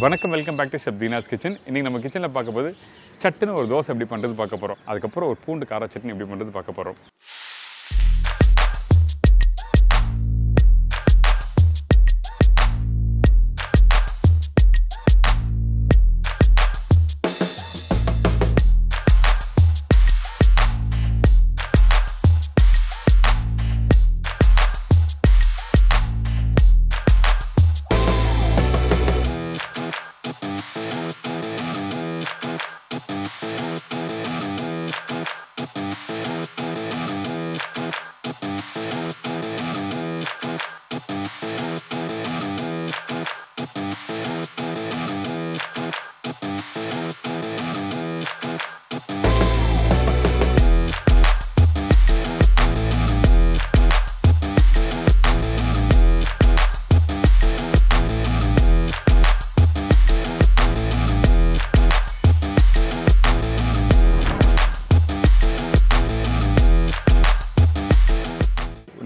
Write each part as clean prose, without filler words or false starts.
வணக்கம், welcome back to chef Deena's kitchen. இன்றைக்கி நம்ம கிச்சனில் பார்க்க போது சட்டுன்னு ஒரு தோசை எப்படி பண்ணுறது பார்க்க போகிறோம். அதுக்கப்புறம் ஒரு பூண்டு கார சட்னி எப்படி பண்ணுறது பார்க்க போகிறோம்.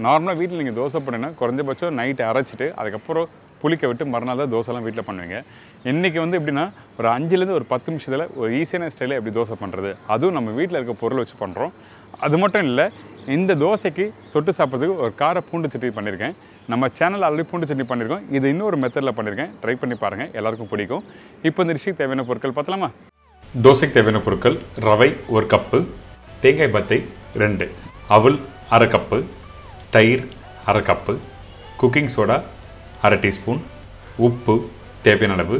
நார்மலாக வீட்டில் நீங்கள் தோசை பண்ணினா குறைஞ்சபட்சம் நைட்டு அரைச்சிட்டு அதுக்கப்புறம் புளிக்க விட்டு மறுநாள் தான் தோசைலாம் வீட்டில் பண்ணுவீங்க. இன்றைக்கி வந்து எப்படின்னா ஒரு 5லேருந்து ஒரு 10 நிமிஷத்தில் ஒரு ஈஸியான ஸ்டைலில் எப்படி தோசை பண்ணுறது, அதுவும் நம்ம வீட்டில் இருக்க பொருள் வச்சு பண்ணுறோம். அது மட்டும் இல்லை, இந்த தோசைக்கு தொட்டு சாப்பிட்றதுக்கு ஒரு கார பூண்டு சட்னி பண்ணியிருக்கேன். நம்ம சேனல் ஆல்ரெடி பூண்டு சட்னி பண்ணியிருக்கோம். இது இன்னொரு மெத்தடில் பண்ணியிருக்கேன். ட்ரை பண்ணி பாருங்கள், எல்லாருக்கும் பிடிக்கும். இப்போ இந்த டிஷ்ஷுக்கு தேவையான பொருட்கள் பார்த்தலாமா? தோசைக்கு தேவையான பொருட்கள்: ரவை 1 கப்பு, தேங்காய் பத்தை 2, அவல் 1/2 கப்பு, தயிர் 1/2 கப்பு, குக்கிங் சோடா 1/2 டீஸ்பூன், உப்பு தேவையான அளவு,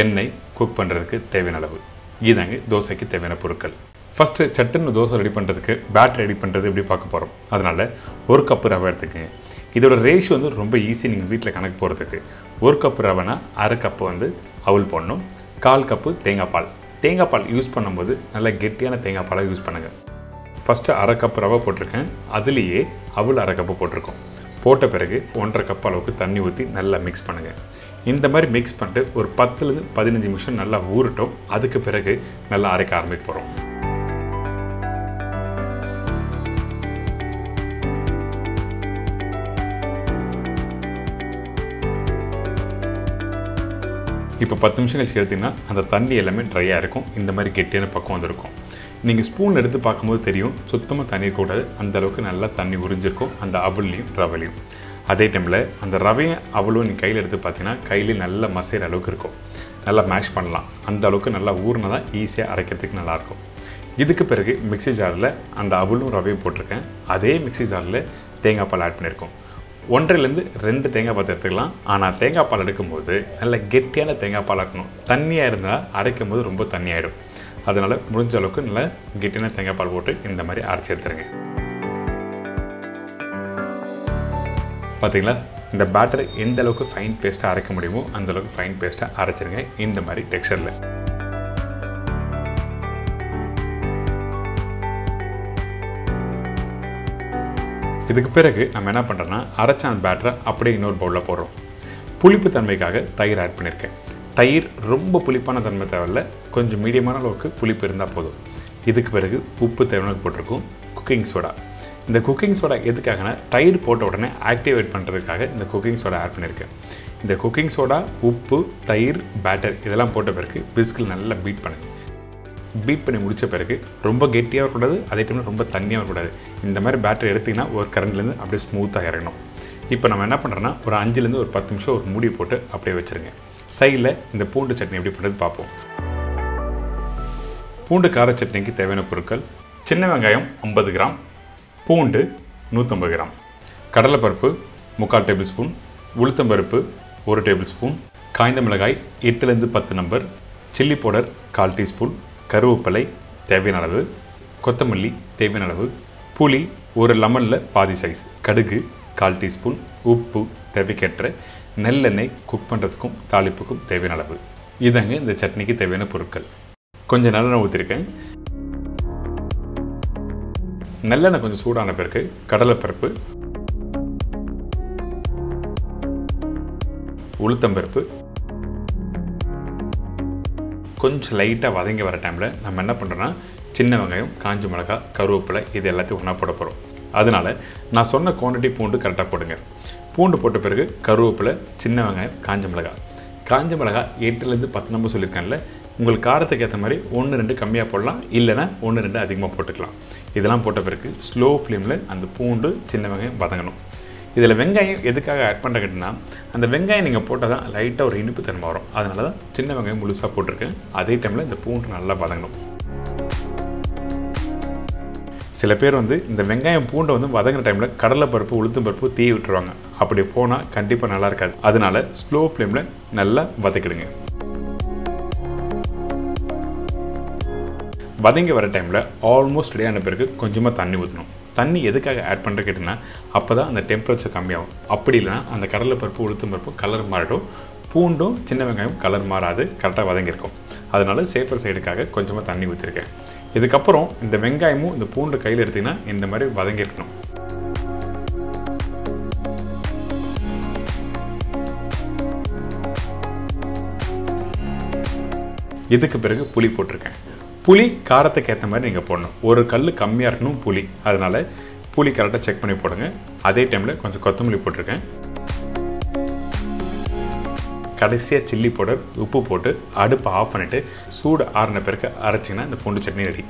எண்ணெய் குக் பண்ணுறதுக்கு தேவையான அளவு. இதாங்க தோசைக்கு தேவையான பொருட்கள். ஃபஸ்ட்டு சட்டுன்னு தோசை ரெடி பண்ணுறதுக்கு பேட்டர் ரெடி பண்ணுறது எப்படி பார்க்க போகிறோம். அதனால் 1 கப்பு ரவை எடுத்துக்கங்க. இதோட ரேஷியோ வந்து ரொம்ப ஈஸி நீங்கள் வீட்டில் கணக்கு போகிறதுக்கு. 1 கப்பு ரவைனா 1/2 கப்பு வந்து அவல் போடணும், 1/4 கப்பு தேங்காய் பால். தேங்காய் பால் யூஸ் பண்ணும்போது நல்லா கெட்டியான தேங்காய் பாலாக யூஸ் பண்ணுங்கள். ஃபஸ்ட்டு 1/2 கப் ரவை போட்டிருக்கேன், அதுலேயே அவல் 1/2 கப்பு போட்டிருக்கோம். போட்ட பிறகு 1/2 கப் அளவுக்கு தண்ணி ஊற்றி நல்லா மிக்ஸ் பண்ணுங்கள். இந்த மாதிரி மிக்ஸ் பண்ணிட்டு ஒரு 10லேருந்து 15 நிமிஷம் நல்லா ஊறட்டும். அதுக்கு பிறகு நல்லா அரைக்க ஆரம்பிக்க போகிறோம். இப்போ 10 நிமிஷம் கழிச்சு எடுத்திங்கன்னா அந்த தண்ணி எல்லாமே ட்ரையாக இருக்கும். இந்த மாதிரி கெட்டியான பக்கம் வந்துருக்கும். நீங்கள் ஸ்பூன் எடுத்து பார்க்கும்போது தெரியும், சுத்தமாக தண்ணி கூடாது, அந்தளவுக்கு நல்லா தண்ணி உறிஞ்சிருக்கும் அந்த அவல்லையும் ரவைலையும். அதே டைமில் அந்த ரவையும் அவளும் நீங்கள் கையில் எடுத்து பார்த்தீங்கன்னா கையிலேயே நல்லா மசைகிற அளவுக்கு இருக்கும். நல்லா மேஷ் பண்ணலாம். அந்த அளவுக்கு நல்லா ஊறினா தான் ஈஸியாக அரைக்கிறதுக்கு நல்லாயிருக்கும். இதுக்கு பிறகு மிக்ஸி ஜாரில் அந்த அவலும் ரவையும் போட்டிருக்கேன். அதே மிக்ஸி ஜாரில் தேங்காய் பால் ஆட் பண்ணியிருக்கோம். 1.5லேருந்து 2 தேங்காய் பால் எடுத்துக்கலாம். ஆனால் தேங்காய் பால் எடுக்கும்போது நல்ல கெட்டியான தேங்காய் பால் இருக்கணும். தண்ணியாக இருந்தால் அரைக்கும் போது ரொம்ப தண்ணியாகிடும். அதனால் முடிஞ்ச அளவுக்கு நல்லா கெட்டியான தேங்காய் பால் போட்டு இந்த மாதிரி அரைச்சி எடுத்துருங்க. பார்த்தீங்களா, இந்த பேட்டர் எந்த அளவுக்கு ஃபைன் பேஸ்ட்டாக அரைக்க முடியுமோ அந்தளவுக்கு ஃபைன் பேஸ்ட்டாக அரைச்சிருங்க. இந்த மாதிரி டெக்ஸ்சரில். இதுக்கு பிறகு நம்ம என்ன பண்ணுறோன்னா அரைச்ச அந்த பேட்டரை அப்படியே இன்னொரு பவுலில் போடுறோம். புளிப்பு தன்மைக்காக தயிர் ஆட் பண்ணியிருக்கேன். தயிர் ரொம்ப புளிப்பான தன்மை தேவையில்லை, கொஞ்சம் மீடியமான அளவுக்கு புளிப்பு இருந்தால் போதும். இதுக்கு பிறகு உப்பு தேவையான போட்டிருக்கும். Cooking soda. இந்த குக்கிங் சோடா எதுக்காகனா தயிர் போட்ட உடனே ஆக்டிவேட் பண்ணுறதுக்காக இந்த குக்கிங் சோடா ஆட் பண்ணியிருக்கேன். இந்த குக்கிங் சோடா, உப்பு, தயிர், பேட்டர் இதெல்லாம் போட்ட பிறகு பிஸ்கில் நல்லா பீட் பண்ணுங்கள். பீட் பண்ணி முடித்த பிறகு ரொம்ப கெட்டியாக இருக்கக்கூடாது, அதே டைமில் ரொம்ப தண்ணியாக இருக்கக்கூடாது. இந்த மாதிரி பேட்டர் எடுத்திங்கன்னா ஒரு கரண்ட்லேருந்து அப்படியே ஸ்மூத்தாக இறங்கணும். இப்போ நம்ம என்ன பண்ணுறோன்னா ஒரு 5லேருந்து ஒரு 10 நிமிஷம் ஒரு மூடி போட்டு அப்படியே வச்சுருங்க. சைடில் இந்த பூண்டு சட்னி எப்படி பண்ணுறது பார்ப்போம். பூண்டு கார சட்னிக்கு தேவையான பொருட்கள்: சின்ன வெங்காயம் 50 கிராம், பூண்டு 150 கிராம், கடலைப்பருப்பு 3/4 டேபிள் ஸ்பூன், உளுத்தம்பருப்பு 1 டேபிள் ஸ்பூன், காய்ந்த மிளகாய் 8லேருந்து 10 நம்பர், சில்லி பவுடர் 1/4 டீஸ்பூன், கருவேப்பிலை தேவையான அளவு, கொத்தமல்லி தேவையான அளவு, புளி ஒரு லெமனில் பாதி சைஸ், கடுகு 1/4 டீஸ்பூன், உப்பு தேவைக்கேற்ற, நெல்லெண்ணெய் குக் பண்ணுறதுக்கும் தாளிப்புக்கும் தேவையான அளவு. இதாங்க இந்த சட்னிக்கு தேவையான பொருட்கள். கொஞ்சம் நல்லெண்ணெய் ஊற்றிருக்கேன். நல்லெண்ணெய் கொஞ்சம் சூடான பிறகு கடலைப்பருப்பு, உளுத்தம்பருப்பு கொஞ்சம் லைட்டாக வதங்கி வர டைமில் நம்ம என்ன பண்ணுறோன்னா சின்ன வெங்காயம், காஞ்ச மிளகாய், கருவேப்பிலை இது எல்லாத்தையும் ஒன்றா போட போகிறோம். அதனால் நான் சொன்ன குவான்டிட்டி பூண்டு கரெக்டாக போடுங்க. பூண்டு போட்ட பிறகு கருவேப்பிலை, சின்ன வெங்காயம், காஞ்ச மிளகாய். காஞ்ச மிளகா 8லேருந்து 10 நம்பர் சொல்லியிருக்கேன்ல, உங்களுக்கு காரத்துக்கு ஏற்ற மாதிரி 1-2 கம்மியாக போடலாம், இல்லைனா 1-2 அதிகமாக போட்டுக்கலாம். இதெல்லாம் போட்ட பிறகு ஸ்லோ ஃப்ளேமில் அந்த பூண்டு சின்ன வெங்காயம் வதங்கணும். இதில் வெங்காயம் எதுக்காக ஆட் பண்ணுறதுன்னா, அந்த வெங்காயம் நீங்கள் போட்டால் தான் லைட்டாக ஒரு இனிப்பு தன்மை வரும். அதனால தான் சின்ன வெங்காயம் முழுசாக போட்டிருக்கேன். அதே டைமில் இந்த பூண்டு நல்லா வதங்கணும். சில பேர் இந்த வெங்காயம் பூண்டை வதங்குற டைமில் கடலைப்பருப்பு உளுத்தம் பருப்பு தீ விட்டுருவாங்க. அப்படி போனால் கண்டிப்பாக நல்லா இருக்காது. அதனால ஸ்லோ ஃப்ளேமில் நல்லா வதக்கிடுங்க. வதங்கி வர டைமில் ஆல்மோஸ்ட் ரெடியான பிறகு கொஞ்சமாக தண்ணி ஊற்றணும். தண்ணி எதுக்காக ஆட் பண்ணுற கேட்டிங்கன்னா, அப்போ தான் அந்த டெம்பரேச்சர் கம்மியாகும். அப்படி இல்லைனா அந்த கடலைப்பருப்பு உளுத்தம் பருப்பு கலர் மாறிடும், பூண்டும் சின்ன வெங்காயம் கலர் மாறாது, கரெக்டாக வதங்கியிருக்கும். அதனால சேஃபர் சைடுக்காக கொஞ்சமாக தண்ணி ஊற்றிருக்கேன். இதுக்கப்புறம் இந்த வெங்காயமும் இந்த பூண்டு கையில் எடுத்திங்கன்னா இந்த மாதிரி வதங்கியிருக்கணும். இதுக்கு பிறகு புளி போட்டிருக்கேன். புளி காரத்துக்கு ஏற்ற மாதிரி நீங்கள் போடணும். ஒரு கல் கம்மியாக இருக்கணும் புளி, அதனால் புளி கரெக்டாக செக் பண்ணி போடுங்க. அதே டைமில் கொஞ்சம் கொத்தமல்லி போட்டிருக்கேன். கடைசியாக சில்லி பவுடர், உப்பு போட்டு அடுப்பை ஆஃப் பண்ணிவிட்டு சூடு ஆறின பிறகு அரைச்சிங்கன்னா இந்த பூண்டு சட்னி ரெடி.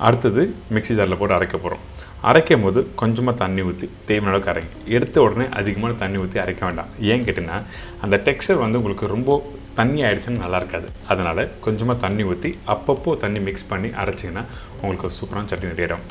அடுத்தது மிக்ஸி ஜாரில் போட்டு அரைக்க போகிறோம். அரைக்கும் போது கொஞ்சமாக தண்ணி ஊற்றி தேவையான அளவுக்கு அரைங்க. எடுத்த உடனே அதிகமான தண்ணி ஊற்றி அரைக்க வேண்டாம். ஏன் கேட்டிங்கன்னா, அந்த டெக்ஸ்சர் உங்களுக்கு ரொம்ப தண்ணி ஆகிடுச்சுன்னு நல்லா இருக்காது. அதனால் கொஞ்சமாக தண்ணி ஊற்றி அப்பப்போ தண்ணி மிக்ஸ் பண்ணி அரைச்சிங்கன்னா உங்களுக்கு ஒரு சூப்பரான சட்னி ரெடி ஆகிடும்.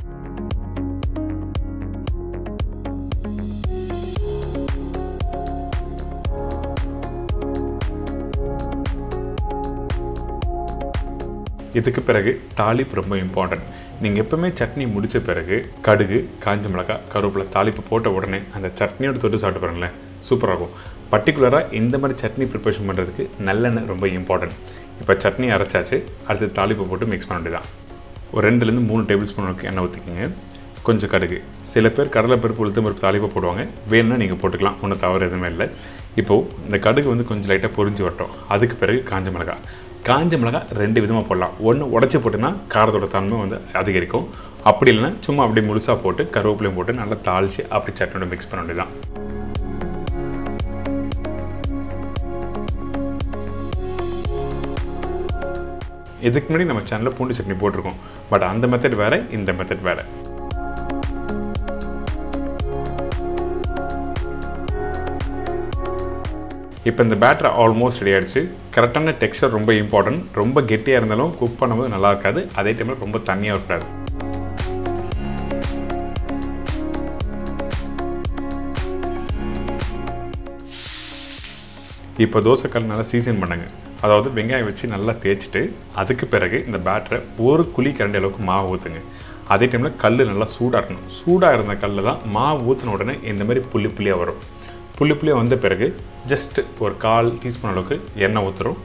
இதுக்கு பிறகு தாளிப்பு ரொம்ப இம்பார்ட்டன்ட். நீங்கள் எப்போவுமே சட்னி முடித்த பிறகு கடுகு, காஞ்ச மிளகாய், கருவேப்பிலை தாளிப்பு போட்ட உடனே அந்த சட்னியோட தொட்டு சாப்பிட்டு பாருங்களேன், சூப்பராக இருக்கும். பர்டிகுலராக இந்த மாதிரி சட்னி ப்ரிப்பரேஷன் பண்ணுறதுக்கு நல்லெண்ணெய் ரொம்ப இம்பார்ட்டன்ட். இப்போ சட்னி அரைச்சாச்சு, அடுத்து தாளிப்பு போட்டு மிக்ஸ் பண்ண வேண்டியதான். ஒரு 2-3 டேபிள் ஸ்பூன் எண்ணெய் ஊற்றிக்கிங்க. கொஞ்சம் கடுகு. சில பேர் கடலைப்பருப்பு உளுத்தம் பருப்பு தாளிப்பாக போடுவாங்க. வேணும்னா நீங்கள் போட்டுக்கலாம், ஒன்றும் தவறு எதுவுமே இல்லை. இப்போது இந்த கடுகு கொஞ்சம் லைட்டாக பொரிஞ்சு வரட்டும். அதுக்கு பிறகு காஞ்ச மிளகாய். காஞ்ச மிளகாய் 2 விதமாக போடலாம். ஒன்று உடச்சி போட்டுன்னா காரத்தோட தன்மை அதிகரிக்கும். அப்படி இல்லைன்னா சும்மா அப்படியே முழுசாக போட்டு கருவேப்பிலையும் போட்டு நல்லா தாளித்து அப்படி சட்னியோட மிக்ஸ் பண்ண வேண்டியதான். இதுக்கு முன்னாடி நம்ம சேனலில் பூண்டு சட்னி போட்டிருக்கோம். பட் அந்த மெத்தட் வேறு, இந்த மெத்தட் வேறு. இப்போ இந்த பேட்டர் ஆல்மோஸ்ட் ரெடி ஆகிடுச்சு. கரெக்டான டெக்ஸ்சர் ரொம்ப இம்பார்ட்டன்ட். ரொம்ப கெட்டியாக இருந்தாலும் குக் பண்ணும்போது நல்லா இருக்காது. அதே டைமில் ரொம்ப தண்ணியாக இருக்கக்கூடாது. இப்போ தோசைக்கல் நல்லா சீசன் பண்ணுங்க. அதாவது வெங்காயம் வச்சு நல்லா தேய்ச்சிட்டு அதுக்கு பிறகு இந்த பேட்டரை ஒரு குழி கரண்டி அளவுக்கு மாவு ஊற்றுங்க. அதே டைமில் கல் நல்லா சூடாக இருக்கணும். சூடாக இருந்த கல்லில் தான் மாவு ஊற்றின உடனே இந்த மாதிரி புள்ளி புள்ளியாக வரும். புள்ளி புள்ளியாக வந்த பிறகு ஜஸ்ட் ஒரு 1/4 டீஸ்பூன் அளவுக்கு எண்ணெய் ஊற்றுறோம்.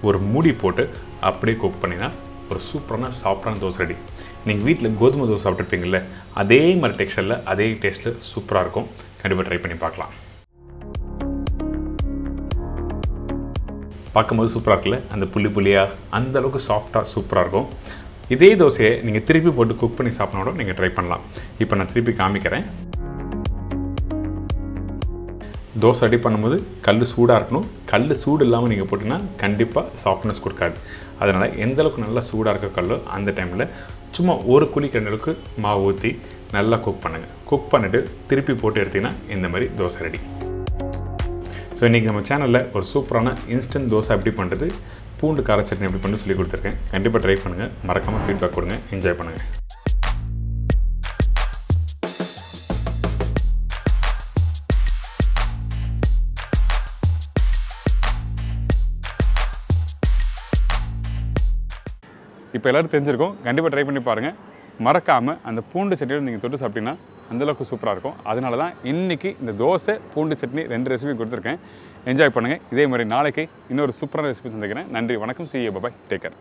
ஒரு மூடி போட்டு அப்படியே குக் பண்ணினா ஒரு சூப்பரான சாஃப்டான தோசை ரெடி. நீங்கள் வீட்டில் கோதுமை தோசை சாப்பிட்ருப்பீங்கள்ல, அதே மாதிரி டெக்ஸ்சரில் அதே டேஸ்ட்டில் சூப்பராக இருக்கும். கண்டிப்பாக ட்ரை பண்ணி பார்க்கலாம். பார்க்கும்போது சூப்பராக இருக்குல்ல, அந்த புள்ளி புள்ளியாக அந்தளவுக்கு சாஃப்டாக சூப்பராக இருக்கும். இதே தோசையை நீங்கள் திருப்பி போட்டு குக் பண்ணி சாப்பிட்னோட நீங்கள் ட்ரை பண்ணலாம். இப்போ நான் திருப்பி காமிக்கிறேன். தோசை ரெடி பண்ணும்போது கல் சூடாக இருக்கணும். கல் சூடு இல்லாமல் நீங்கள் போட்டிங்கன்னா கண்டிப்பாக சாஃப்ட்னஸ் கொடுக்காது. அதனால் எந்தளவுக்கு நல்லா சூடாக இருக்க கல்லோ அந்த டைமில் சும்மா ஒரு குழி கரண்டிக்கு மாவு ஊற்றி நல்லா குக் பண்ணுங்கள். குக் பண்ணிவிட்டு திருப்பி போட்டு எடுத்திங்கன்னா இந்த மாதிரி தோசை ரெடி. ஸோ இன்றைக்கி நம்ம சேனலில் ஒரு சூப்பரான இன்ஸ்டன்ட் தோசை எப்படி பண்ணுறது, பூண்டு கார சட்னி எப்படி பண்ணி சொல்லி கொடுத்துருக்கேன். கண்டிப்பாக ட்ரை பண்ணுங்கள். மறக்காமல் ஃபீட்பேக் கொடுங்க. என்ஜாய் பண்ணுங்கள். இப்போ எல்லோரும் தெரிஞ்சிருக்கும். கண்டிப்பாக ட்ரை பண்ணி பாருங்கள். மறக்காமல் அந்த பூண்டு சட்னியோடு நீங்கள் தொட்டு சாப்பிட்டீங்கன்னா அந்தளவுக்கு சூப்பராக இருக்கும். அதனால தான் இன்றைக்கி இந்த தோசை பூண்டு சட்னி 2 ரெசிபி கொடுத்துருக்கேன். என்ஜாய் பண்ணுங்கள். இதே மாதிரி நாளைக்கு இன்னொரு சூப்பரான ரெசிபி சந்திக்கிறேன். நன்றி, வணக்கம். See you, bye bye, take care.